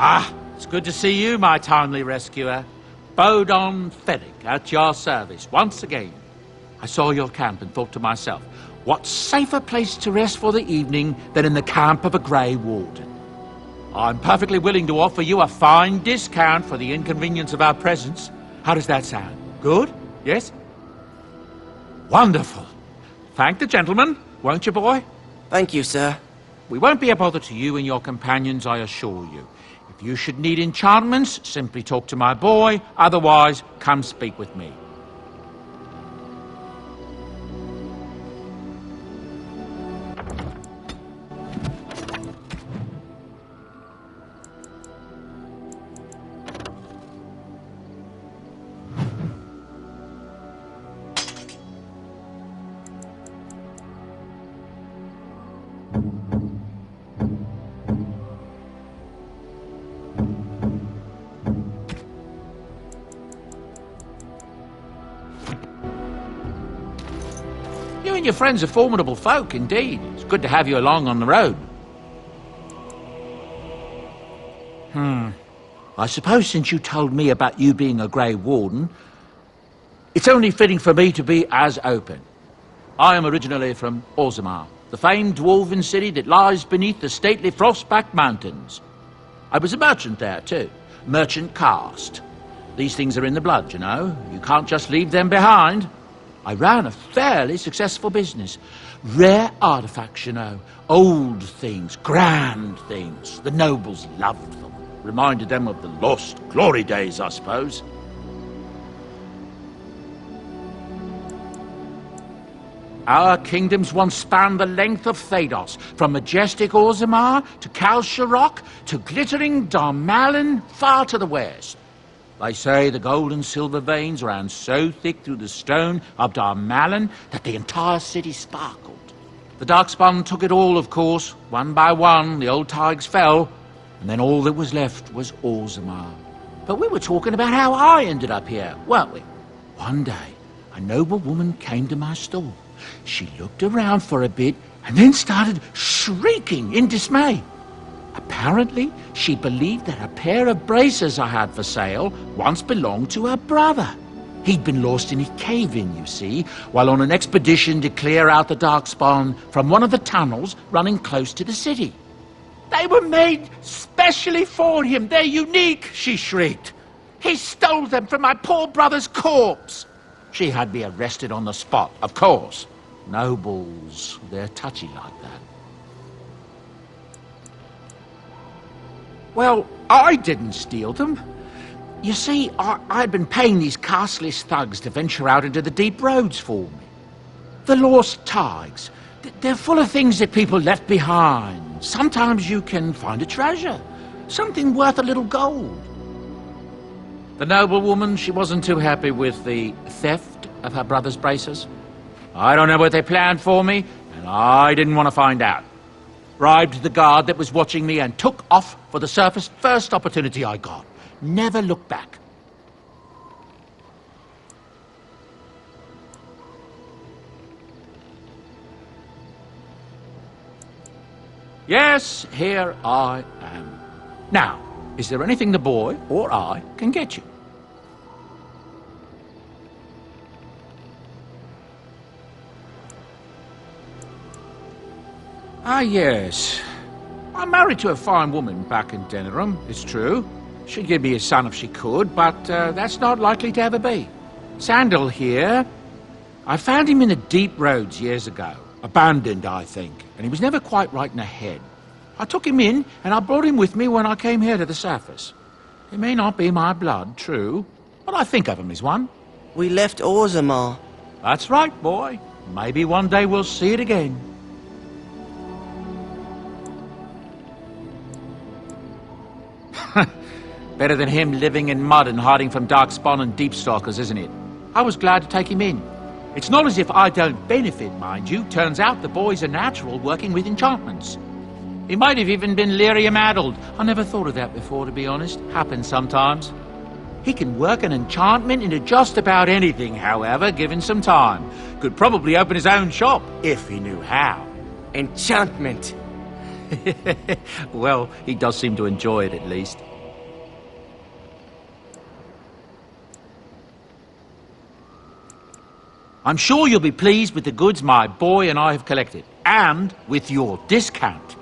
Ah, it's good to see you, my timely rescuer. Bodon Ferric, at your service, once again. I saw your camp and thought to myself, what safer place to rest for the evening than in the camp of a Grey Warden? I'm perfectly willing to offer you a fine discount for the inconvenience of our presence. How does that sound? Good? Yes? Wonderful. Thank the gentleman, won't you, boy? Thank you, sir. We won't be a bother to you and your companions, I assure you. If you should need enchantments, simply talk to my boy. Otherwise, come speak with me. You and your friends are formidable folk, indeed. It's good to have you along on the road. I suppose since you told me about you being a Grey Warden, it's only fitting for me to be as open. I am originally from Orzammar, the famed dwarven city that lies beneath the stately Frostback Mountains. I was a merchant there, too. Merchant caste. These things are in the blood, you know. You can't just leave them behind. I ran a fairly successful business. Rare artifacts, you know. Old things, grand things. The nobles loved them. Reminded them of the lost glory days, I suppose. Our kingdoms once spanned the length of Thados, from majestic Orzammar to Kal Sharok to glittering Darmalin far to the west. They say the gold and silver veins ran so thick through the stone of Darmalin that the entire city sparkled. The Darkspawn took it all, of course. One by one, the old Tigers fell, and then all that was left was Orzammar. But we were talking about how I ended up here, weren't we? One day, a noble woman came to my stall. She looked around for a bit and then started shrieking in dismay. Apparently, she believed that a pair of braces I had for sale once belonged to her brother. He'd been lost in a cave-in, you see, while on an expedition to clear out the Darkspawn from one of the tunnels running close to the city. They were made specially for him. They're unique, she shrieked. He stole them from my poor brother's corpse. She had me arrested on the spot, of course. Nobles, they're touchy like that. Well, I didn't steal them. You see, I'd been paying these castless thugs to venture out into the deep roads for me. The lost Tigers, they're full of things that people left behind. Sometimes you can find a treasure, something worth a little gold. The noblewoman, she wasn't too happy with the theft of her brother's braces. I don't know what they planned for me, and I didn't want to find out. Bribed the guard that was watching me and took off for the surface first opportunity I got. Never looked back. Yes, here I am. Now, is there anything the boy or I can get you? Ah, yes. I'm married to a fine woman back in Denerim, it's true. She'd give me a son if she could, but that's not likely to ever be. Sandal here. I found him in the deep roads years ago. Abandoned, I think, and he was never quite right in the head. I took him in, and I brought him with me when I came here to the surface. He may not be my blood, true, but I think of him as one. We left Orzammar. That's right, boy. Maybe one day we'll see it again. Better than him living in mud and hiding from Darkspawn and Deepstalkers, isn't it? I was glad to take him in. It's not as if I don't benefit, mind you. Turns out the boy's a natural working with enchantments. He might have even been lyrium-addled. I never thought of that before, to be honest. Happens sometimes. He can work an enchantment into just about anything, however, given some time. Could probably open his own shop, if he knew how. Enchantment. Well, he does seem to enjoy it, at least. I'm sure you'll be pleased with the goods my boy and I have collected, and with your discount.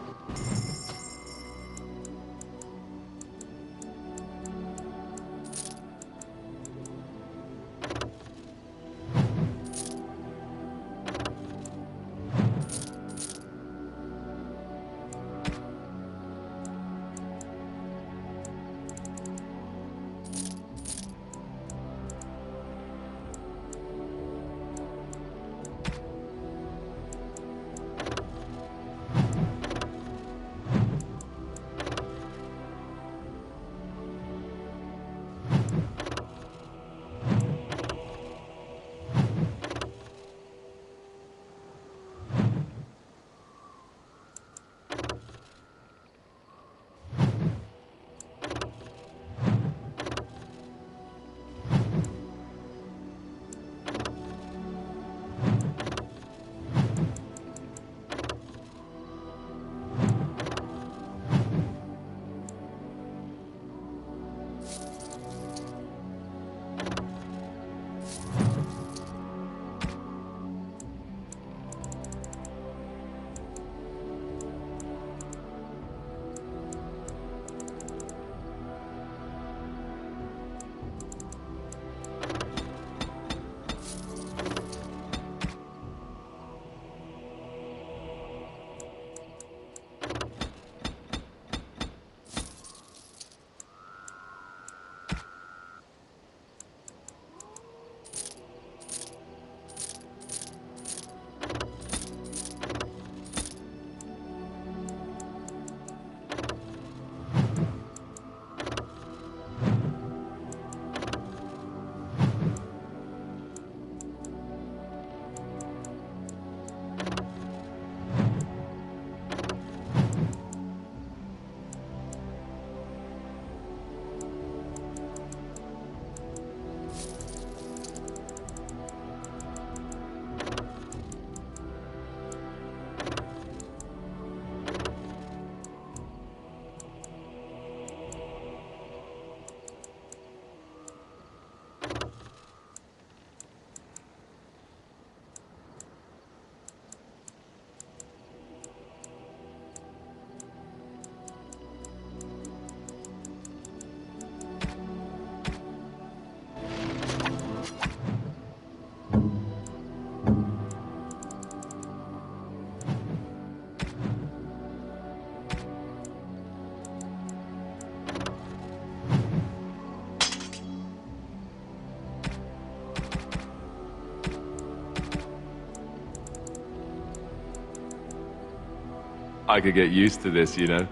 I could get used to this, you know.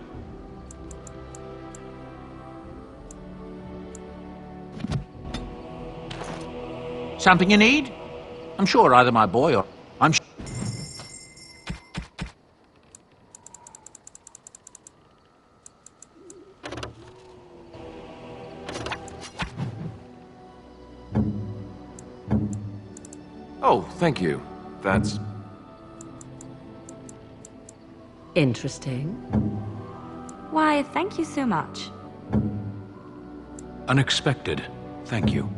Something you need? I'm sure either my boy or... I'm sure... Oh, thank you. That's... Interesting. Why, thank you so much. Unexpected. Thank you.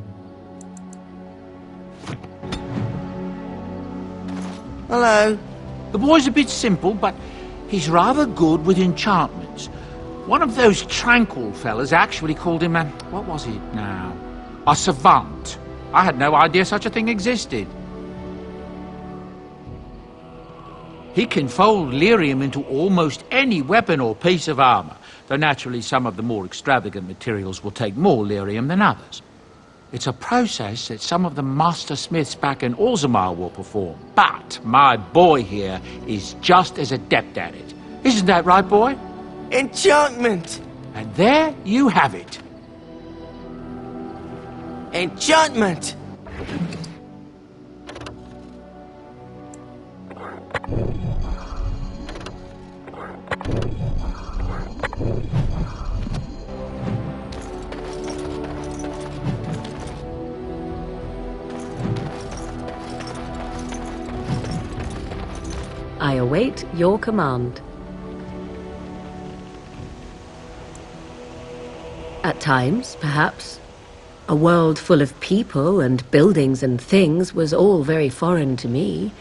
Hello. The boy's a bit simple, but he's rather good with enchantments. One of those tranquil fellas actually called him a... what was it now? A savant. I had no idea such a thing existed. He can fold lyrium into almost any weapon or piece of armor, though naturally some of the more extravagant materials will take more lyrium than others. It's a process that some of the master smiths back in Orzammar will perform, but my boy here is just as adept at it. Isn't that right, boy? Enchantment! And there you have it. Enchantment! I await your command. At times, perhaps. A world full of people and buildings and things was all very foreign to me.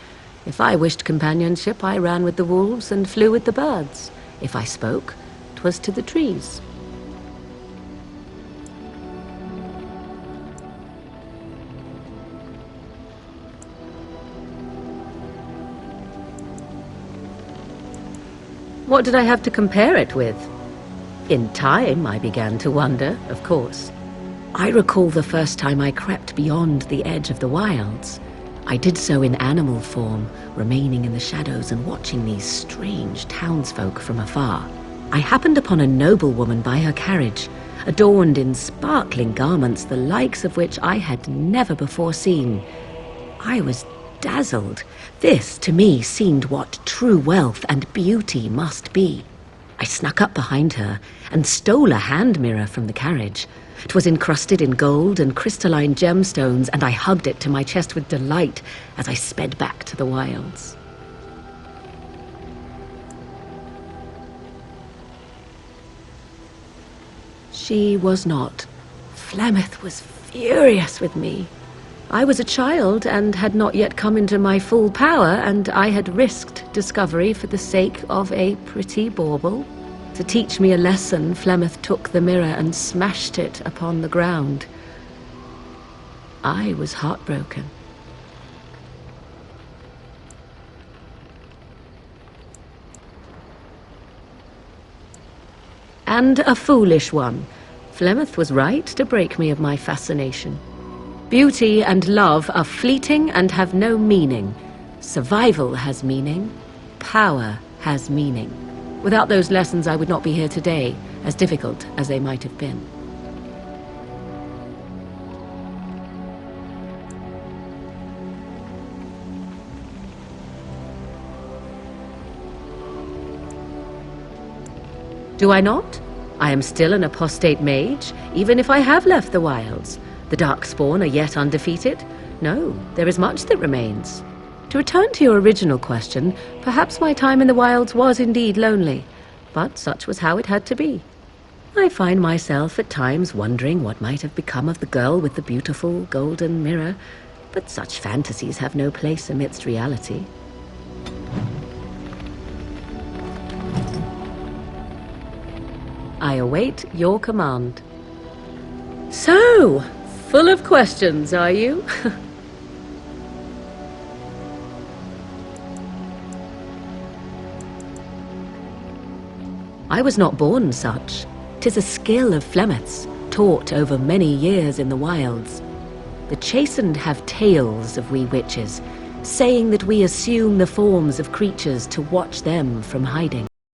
If I wished companionship, I ran with the wolves and flew with the birds. If I spoke, 'twas to the trees. What did I have to compare it with? In time, I began to wonder, of course. I recall the first time I crept beyond the edge of the wilds. I did so in animal form, remaining in the shadows and watching these strange townsfolk from afar. I happened upon a noblewoman by her carriage, adorned in sparkling garments the likes of which I had never before seen. I was dazzled. This, to me, seemed what true wealth and beauty must be. I snuck up behind her and stole a hand mirror from the carriage. 'Twas encrusted in gold and crystalline gemstones, and I hugged it to my chest with delight as I sped back to the wilds. She was not. Flemeth was furious with me. I was a child and had not yet come into my full power, and I had risked discovery for the sake of a pretty bauble. To teach me a lesson, Flemeth took the mirror and smashed it upon the ground. I was heartbroken. And a foolish one. Flemeth was right to break me of my fascination. Beauty and love are fleeting and have no meaning. Survival has meaning. Power has meaning. Without those lessons, I would not be here today, as difficult as they might have been. Do I not? I am still an apostate mage, even if I have left the wilds. The Darkspawn are yet undefeated? No, there is much that remains. To return to your original question, perhaps my time in the wilds was indeed lonely, but such was how it had to be. I find myself at times wondering what might have become of the girl with the beautiful golden mirror, but such fantasies have no place amidst reality. I await your command. So, full of questions, are you? I was not born such. 'Tis a skill of Flemeth's, taught over many years in the wilds. The chastened have tales of we witches, saying that we assume the forms of creatures to watch them from hiding.